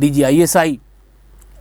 DG ISI,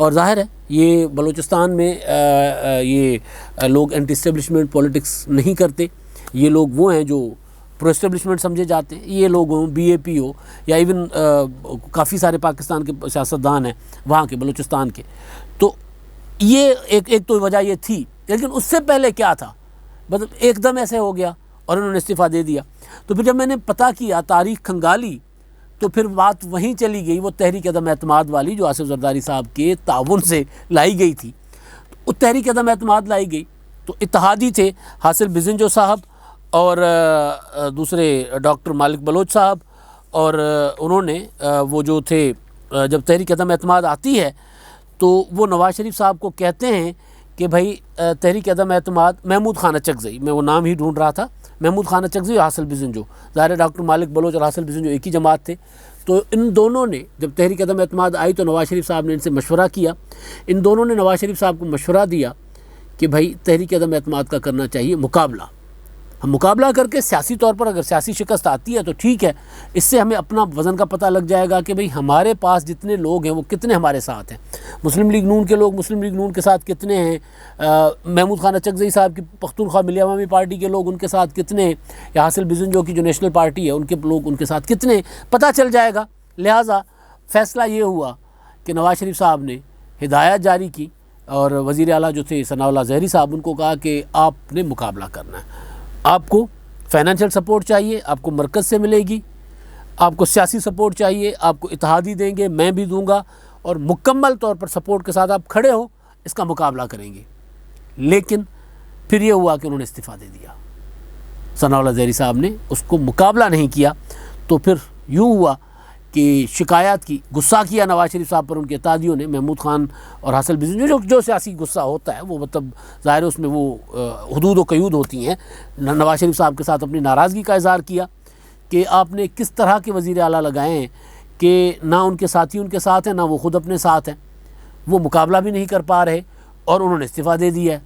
اور ظاہر ہے یہ بلوچستان میں یہ لوگ اینٹی اسٹیبلشمنٹ پولیٹکس نہیں کرتے. یہ لوگ وہ ہیں جو پرو اسٹیبلشمنٹ سمجھے جاتے ہیں. یہ لوگ ہوں بی اے پی ہو یا ایون کافی سارے پاکستان کے سیاستدان ہیں وہاں کے بلوچستان کے. تو یہ ایک تو وجہ یہ تھی. لیکن اس سے پہلے کیا تھا, مطلب ایک دم ایسے ہو گیا اور انہوں نے استعفیٰ دے دیا. تو پھر جب میں نے پتہ کیا, تاریخ کھنگالی, تو پھر بات وہیں چلی گئی, وہ تحریک عدم اعتماد والی جو آصف زرداری صاحب کے تعاون سے لائی گئی تھی. تو تحریک عدم اعتماد لائی گئی تو اتحادی تھے حاصل بزنجو صاحب اور دوسرے ڈاکٹر مالک بلوچ صاحب, اور انہوں نے وہ جو تھے جب تحریک عدم اعتماد آتی ہے تو وہ نواز شریف صاحب کو کہتے ہیں کہ بھائی تحریک عدم اعتماد, محمود خان اچکزئی, میں وہ نام ہی ڈھونڈ رہا تھا, محمود خان اچکزئی اور حاصل بزنجو, ظاہر ڈاکٹر مالک بلوچ اور حاصل بزنجو ایک ہی جماعت تھے. تو ان دونوں نے جب تحریک عدم اعتماد آئی تو نواز شریف صاحب نے ان سے مشورہ کیا. ان دونوں نے نواز شریف صاحب کو مشورہ دیا کہ بھائی تحریک عدم اعتماد کا کرنا چاہیے مقابلہ. ہم مقابلہ کر کے سیاسی طور پر اگر سیاسی شکست آتی ہے تو ٹھیک ہے, اس سے ہمیں اپنا وزن کا پتہ لگ جائے گا کہ بھئی ہمارے پاس جتنے لوگ ہیں وہ کتنے ہمارے ساتھ ہیں. مسلم لیگ نون کے لوگ مسلم لیگ نون کے ساتھ کتنے ہیں, محمود خان اچکزئی صاحب کی پختونخوا ملی عوامی پارٹی کے لوگ ان کے ساتھ کتنے ہیں, یا حاصل بزنجو کی جو نیشنل پارٹی ہے ان کے لوگ ان کے ساتھ کتنے ہیں, پتہ چل جائے گا. لہٰذا فیصلہ یہ ہوا کہ نواز شریف صاحب نے ہدایت جاری کی اور وزیر اعلیٰ جو تھے ثناء اللہ زہری صاحب, ان کو کہا کہ آپ نے مقابلہ کرنا ہے. آپ کو فائنینشیل سپورٹ چاہیے, آپ کو مرکز سے ملے گی, آپ کو سیاسی سپورٹ چاہیے, آپ کو اتحادی دیں گے, میں بھی دوں گا, اور مکمل طور پر سپورٹ کے ساتھ آپ کھڑے ہو, اس کا مقابلہ کریں گے. لیکن پھر یہ ہوا کہ انہوں نے استعفیٰ دے دیا. ثناء اللہ زہری صاحب نے اس کو مقابلہ نہیں کیا. تو پھر یوں ہوا کہ شکایات کی, غصہ کیا نواز شریف صاحب پر ان کے اتحادیوں نے, محمود خان اور حاصل بزنجو, جو سیاسی غصہ ہوتا ہے وہ مطلب ظاہر اس میں وہ حدود و قیود ہوتی ہیں. نواز شریف صاحب کے ساتھ اپنی ناراضگی کا اظہار کیا کہ آپ نے کس طرح کے وزیر اعلیٰ لگائے ہیں کہ نہ ان کے ساتھی ان کے ساتھ ہیں, نہ وہ خود اپنے ساتھ ہیں, وہ مقابلہ بھی نہیں کر پا رہے, اور انہوں نے استعفیٰ دے دیا ہے.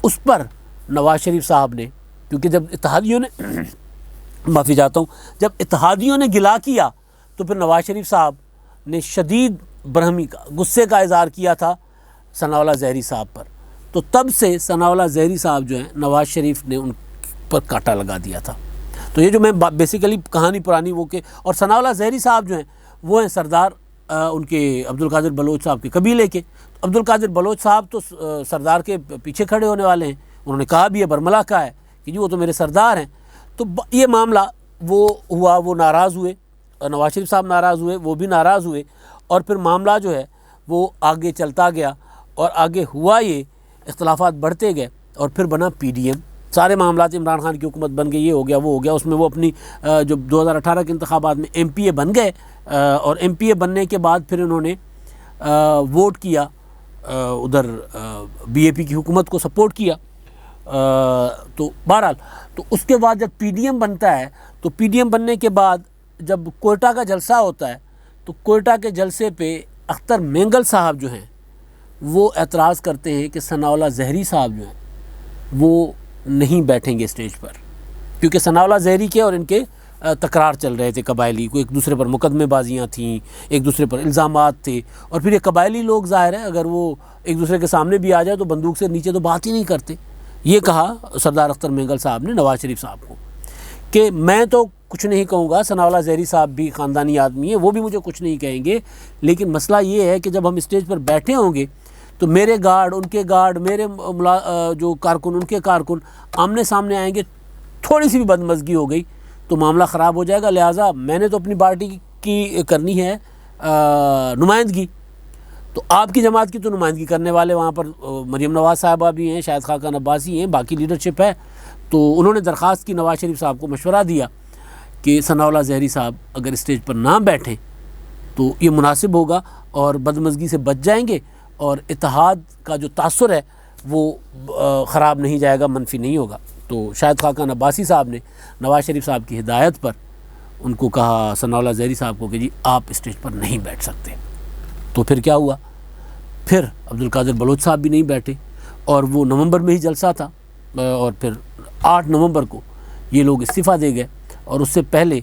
اس پر نواز شریف صاحب نے, کیونکہ جب اتحادیوں نے معافی چاہتا ہوں, جب اتحادیوں نے گلا کیا تو پھر نواز شریف صاحب نے شدید برہمی کا, غصے کا اظہار کیا تھا ثناء اللہ زہری صاحب پر. تو تب سے ثناء اللہ زہری صاحب جو ہیں نواز شریف نے ان پر کانٹا لگا دیا تھا. تو یہ جو میں بیسیکلی کہانی پرانی وہ کہ, اور ثناء اللہ زہری صاحب جو ہیں وہ ہیں سردار ان کے عبدالقادر بلوچ صاحب کے قبیلے کے. عبدالقادر بلوچ صاحب تو سردار کے پیچھے کھڑے ہونے والے ہیں. انہوں نے کہا بھی ہے, برملا کا ہے کہ جی وہ تو میرے سردار ہیں. تو یہ معاملہ وہ ہوا, وہ ناراض ہوئے, نواز شریف صاحب ناراض ہوئے, وہ بھی ناراض ہوئے, اور پھر معاملہ جو ہے وہ آگے چلتا گیا, اور آگے ہوا یہ اختلافات بڑھتے گئے, اور پھر بنا پی ڈی ایم. سارے معاملات عمران خان کی حکومت بن گئی, یہ ہو گیا وہ ہو گیا. اس میں وہ اپنی جو 2018 کے انتخابات میں ایم پی اے بن گئے, اور ایم پی اے بننے کے بعد پھر انہوں نے ووٹ کیا, ادھر بی اے پی کی حکومت کو سپورٹ کیا. تو بہرحال تو اس کے بعد جب پی ڈی ایم بنتا ہے, تو پی ڈی ایم بننے کے بعد جب کوئٹہ کا جلسہ ہوتا ہے, تو کوئٹہ کے جلسے پہ اختر مینگل صاحب جو ہیں وہ اعتراض کرتے ہیں کہ ثناء اللہ زہری صاحب جو ہیں وہ نہیں بیٹھیں گے اسٹیج پر, کیونکہ ثناء اللہ زہری کے اور ان کے تکرار چل رہے تھے قبائلی کو, ایک دوسرے پر مقدمے بازیاں تھیں, ایک دوسرے پر الزامات تھے. اور پھر یہ قبائلی لوگ ظاہر ہے اگر وہ ایک دوسرے کے سامنے بھی آ جائے تو بندوق سے نیچے تو بات ہی نہیں کرتے. یہ کہا سردار اختر مینگل صاحب نے نواز شریف صاحب کو کہ میں تو کچھ نہیں کہوں گا, ثناء اللہ زہری صاحب بھی خاندانی آدمی ہیں, وہ بھی مجھے کچھ نہیں کہیں گے, لیکن مسئلہ یہ ہے کہ جب ہم اسٹیج پر بیٹھے ہوں گے تو میرے گارڈ, ان کے گارڈ, میرے جو کارکن, ان کے کارکن آمنے سامنے آئیں گے, تھوڑی سی بھی بدمزگی ہو گئی تو معاملہ خراب ہو جائے گا. لہٰذا میں نے تو اپنی پارٹی کی کرنی ہے نمائندگی, تو آپ کی جماعت کی تو نمائندگی کرنے والے وہاں پر مریم نواز صاحبہ بھی ہیں, شاہد خاقان عباسی ہیں, باقی لیڈرشپ ہے. تو انہوں نے درخواست کی نواز شریف صاحب کو, مشورہ دیا کہ ثناء اللہ زہری صاحب اگر اسٹیج پر نہ بیٹھیں تو یہ مناسب ہوگا اور بدمزگی سے بچ جائیں گے, اور اتحاد کا جو تاثر ہے وہ خراب نہیں جائے گا, منفی نہیں ہوگا. تو شاہد خاقان عباسی صاحب نے نواز شریف صاحب کی ہدایت پر ان کو کہا, ثناء اللہ زہری صاحب کو, کہ جی آپ اسٹیج پر نہیں بیٹھ سکتے. تو پھر کیا ہوا, پھر عبدالقادر بلوچ صاحب بھی نہیں بیٹھے, اور وہ نومبر میں ہی جلسہ تھا, اور پھر 8 نومبر کو یہ لوگ استعفیٰ دے گئے. اور اس سے پہلے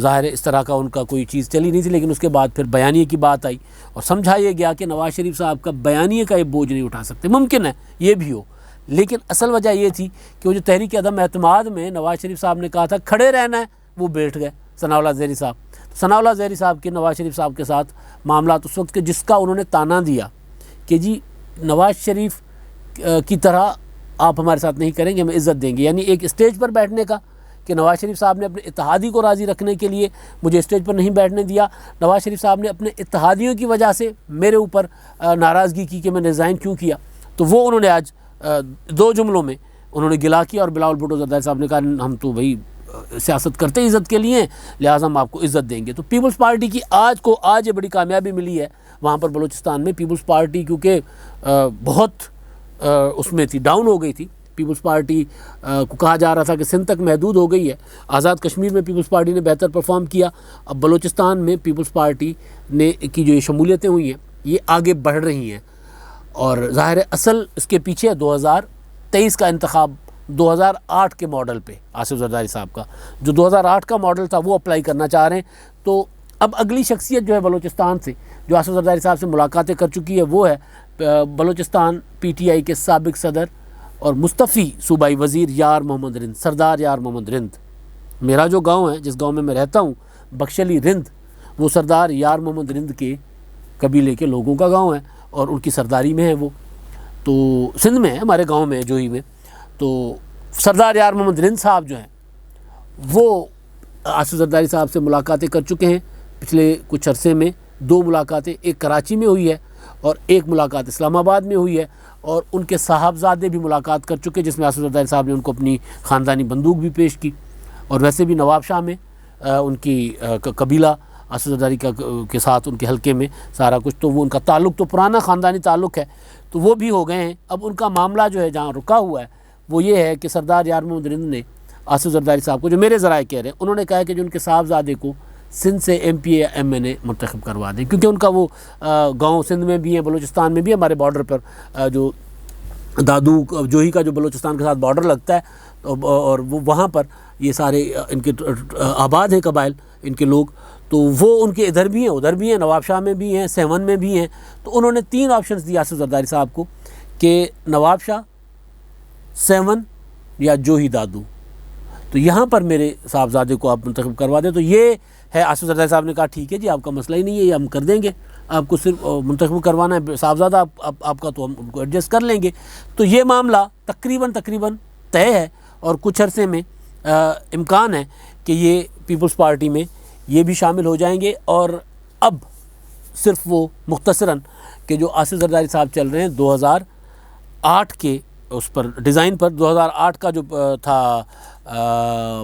ظاہر ہے اس طرح کا ان کا کوئی چیز چلی نہیں تھی، لیکن اس کے بعد پھر بیانیے کی بات آئی اور سمجھایا گیا کہ نواز شریف صاحب کا بیانیے کا یہ بوجھ نہیں اٹھا سکتے، ممکن ہے یہ بھی ہو، لیکن اصل وجہ یہ تھی کہ وہ جو تحریک عدم اعتماد میں نواز شریف صاحب نے کہا تھا کھڑے رہنا ہے، وہ بیٹھ گئے ثناء اللہ زہری صاحب. ثناء اللہ زہری صاحب کے نواز شریف صاحب کے ساتھ معاملات اس وقت کے جس کا انہوں نے تانا دیا کہ جی نواز شریف کی طرح آپ ہمارے ساتھ نہیں کریں گے، ہمیں عزت دیں گے، یعنی ایک اسٹیج پر بیٹھنے کا کہ نواز شریف صاحب نے اپنے اتحادی کو راضی رکھنے کے لیے مجھے اسٹیج پر نہیں بیٹھنے دیا، نواز شریف صاحب نے اپنے اتحادیوں کی وجہ سے میرے اوپر ناراضگی کی کہ میں نے ریزائن کیوں کیا. تو وہ انہوں نے آج 2 جملوں میں انہوں نے گلا کیا اور بلاول بھٹو زرداری صاحب نے کہا ہم تو بھائی سیاست کرتے عزت کے لیے ہیں، لہٰذا ہم آپ کو عزت دیں گے. تو پیپلز پارٹی کی آج یہ بڑی کامیابی ملی ہے وہاں پر بلوچستان میں. پیپلز پارٹی کیونکہ بہت اس میں تھی، ڈاؤن ہو گئی تھی. پیپلز پارٹی کو کہا جا رہا تھا کہ سندھ تک محدود ہو گئی ہے. آزاد کشمیر میں پیپلز پارٹی نے بہتر پرفارم کیا. اب بلوچستان میں پیپلز پارٹی نے کی جو یہ شمولیتیں ہوئی ہیں یہ آگے بڑھ رہی ہیں، اور ظاہر ہے اصل اس کے پیچھے 2023 کا انتخاب 2008 کے ماڈل پہ آصف زرداری صاحب کا، جو 2008 کا ماڈل تھا وہ اپلائی کرنا چاہ رہے ہیں. تو اب اگلی شخصیت جو ہے بلوچستان سے جو آصف زرداری صاحب سے ملاقاتیں کر چکی ہے وہ ہے بلوچستان پی ٹی آئی کے سابق صدر اور مستعفی صوبائی وزیر یار محمد رند، سردار یار محمد رند. میرا جو گاؤں ہے جس گاؤں میں رہتا ہوں بخشلی رند، وہ سردار یار محمد رند کے قبیلے کے لوگوں کا گاؤں ہے اور ان کی سرداری میں ہے وہ. تو سندھ میں ہے ہمارے گاؤں میں جوہی میں. تو سردار یار محمد رند صاحب جو ہیں وہ آصف زرداری صاحب سے ملاقاتیں کر چکے ہیں پچھلے کچھ عرصے میں. 2 ملاقاتیں، ایک کراچی میں ہوئی ہے اور ایک ملاقات اسلام آباد میں ہوئی ہے، اور ان کے صاحبزادے بھی ملاقات کر چکے جس میں آصف زرداری صاحب نے ان کو اپنی خاندانی بندوق بھی پیش کی. اور ویسے بھی نواب شاہ میں ان کی قبیلہ آصف زرداری کے ساتھ ان کے حلقے میں سارا کچھ، تو وہ ان کا تعلق تو پرانا خاندانی تعلق ہے، تو وہ بھی ہو گئے ہیں. اب ان کا معاملہ جو ہے جہاں رکا ہوا ہے وہ یہ ہے کہ سردار یار محمد رند نے آصف زرداری صاحب کو، جو میرے ذرائع کہہ رہے ہیں، انہوں نے کہا کہ جو ان کے صاحبزادے کو سندھ سے M P A M N A منتخب کروا دیں، کیونکہ ان کا وہ گاؤں سندھ میں بھی ہے، بلوچستان میں بھی، ہمارے بارڈر پر جو دادو جوہی کا جو بلوچستان کے ساتھ بارڈر لگتا ہے، اور وہ وہاں پر یہ سارے ان کے آباد ہیں قبائل ان کے لوگ. تو وہ ان کے ادھر بھی ہیں ادھر بھی ہیں، نواب شاہ میں بھی ہیں، 7 میں بھی ہیں. تو انہوں نے 3 آپشنز دیے آصف زرداری صاحب کو کہ نواب شاہ، 7 یا جوہی دادو. تو یہاں پر میرے صاحبزادے کو آپ منتخب کروا دیں. تو یہ ہے، آصف زرداری صاحب نے کہا ٹھیک ہے جی، آپ کا مسئلہ ہی نہیں ہے، یہ ہم کر دیں گے، آپ کو صرف منتخب کروانا ہے صاحبزادہ آپ کا، تو ہم ان کو ایڈجسٹ کر لیں گے. تو یہ معاملہ تقریباً طے ہے، اور کچھ عرصے میں امکان ہے کہ یہ پیپلز پارٹی میں یہ بھی شامل ہو جائیں گے. اور اب صرف وہ مختصراً کہ جو آصف زرداری صاحب چل رہے ہیں 2008 کے اس پر ڈیزائن پر، 2008 کا جو تھا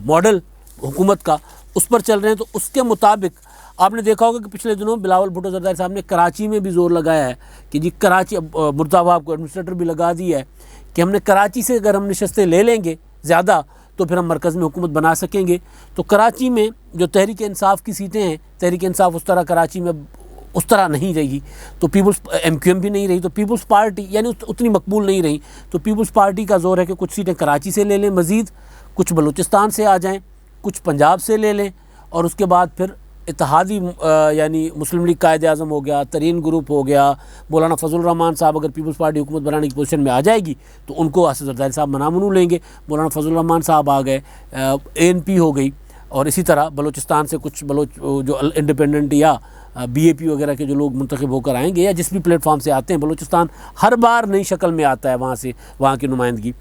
ماڈل حکومت کا، اس پر چل رہے ہیں. تو اس کے مطابق آپ نے دیکھا ہوگا کہ پچھلے دنوں بلاول بھٹو زرداری صاحب نے کراچی میں بھی زور لگایا ہے کہ جی کراچی، مرتضیٰ وہاب کو ایڈمنسٹریٹر بھی لگا دیا ہے کہ ہم نے کراچی سے اگر ہم نشستیں لے لیں گے زیادہ تو پھر ہم مرکز میں حکومت بنا سکیں گے. تو کراچی میں جو تحریک انصاف کی سیٹیں ہیں، تحریک انصاف اس طرح کراچی میں اس طرح نہیں رہی، تو پیپلز ایم کیو ایم بھی نہیں رہی، تو پیپلز پارٹی یعنی اتنی مقبول نہیں رہی. تو پیپلز پارٹی کا زور ہے کہ کچھ سیٹیں کراچی سے لے لیں، مزید کچھ بلوچستان سے آ جائیں، کچھ پنجاب سے لے لیں، اور اس کے بعد پھر اتحادی یعنی مسلم لیگ قائد اعظم ہو گیا، ترین گروپ ہو گیا، مولانا فضل الرحمان صاحب اگر پیپلز پارٹی حکومت بنانے کی پوزیشن میں آ جائے گی تو ان کو آصف زرداری صاحب منو لیں گے. مولانا فضل الرحمان صاحب آ گئے، اے این پی ہو گئی، اور اسی طرح بلوچستان سے کچھ جو انڈیپینڈنٹ یا بی اے پی وغیرہ کے جو لوگ منتخب ہو کر آئیں گے، یا جس بھی پلیٹ فارم سے آتے ہیں. بلوچستان ہر بار نئی شکل میں آتا ہے، وہاں سے وہاں کی نمائندگی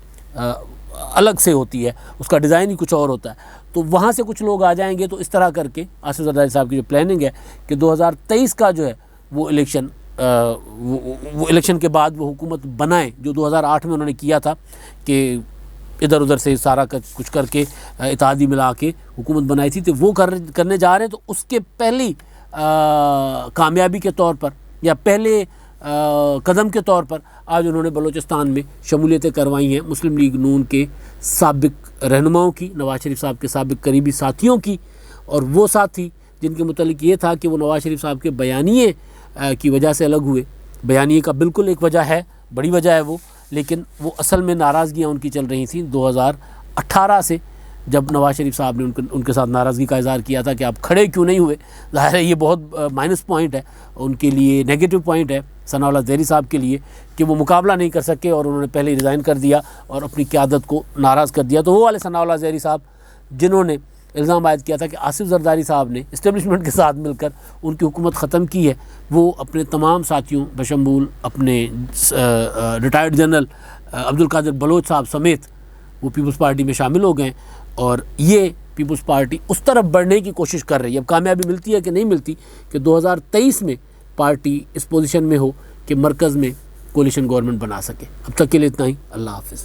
الگ سے ہوتی ہے، اس کا ڈیزائن ہی کچھ اور ہوتا ہے. تو وہاں سے کچھ لوگ آ جائیں گے. تو اس طرح کر کے آصف زرداری صاحب کی جو پلاننگ ہے کہ 2023 کا جو ہے وہ الیکشن، وہ الیکشن کے بعد وہ حکومت بنائیں جو 2008 میں انہوں نے کیا تھا کہ ادھر ادھر سے سارا کچھ کر کے اتحادی ملا کے حکومت بنائی تھی. تو وہ کرنے جا رہے ہیں. تو اس کے پہلی کامیابی کے طور پر یا پہلے قدم کے طور پر آج انہوں نے بلوچستان میں شمولیتیں کروائی ہیں مسلم لیگ نون کے سابق رہنماؤں کی، نواز شریف صاحب کے سابق قریبی ساتھیوں کی، اور وہ ساتھی جن کے متعلق یہ تھا کہ وہ نواز شریف صاحب کے بیانیے کی وجہ سے الگ ہوئے. بیانیے کا بالکل ایک وجہ ہے، بڑی وجہ ہے وہ، لیکن وہ اصل میں ناراضگیاں ان کی چل رہی تھیں 2018 سے جب نواز شریف صاحب نے ان کے ساتھ ناراضگی کا اظہار کیا تھا کہ آپ کھڑے کیوں نہیں ہوئے. ظاہر ہے یہ بہت مائنس پوائنٹ ہے ان کے لیے، نیگیٹو پوائنٹ ہے ثناء اللہ زہری صاحب کے لیے کہ وہ مقابلہ نہیں کر سکے اور انہوں نے پہلے ہی ریزائن کر دیا اور اپنی قیادت کو ناراض کر دیا. تو وہ والے ثناء اللہ زہری صاحب جنہوں نے الزام عائد کیا تھا کہ آصف زرداری صاحب نے اسٹیبلشمنٹ کے ساتھ مل کر ان کی حکومت ختم کی ہے، وہ اپنے تمام ساتھیوں بشمول اپنے ریٹائرڈ جنرل عبدالقادر بلوچ صاحب سمیت وہ پیپلز پارٹی میں شامل ہو گئے اور یہ پیپلز پارٹی اس طرف بڑھنے کی کوشش کر رہی ہے. اب کامیابی ملتی ہے کہ نہیں ملتی کہ 2023 میں پارٹی اس پوزیشن میں ہو کہ مرکز میں کولیشن گورنمنٹ بنا سکے. اب تک کے لیے اتنا ہی. اللہ حافظ.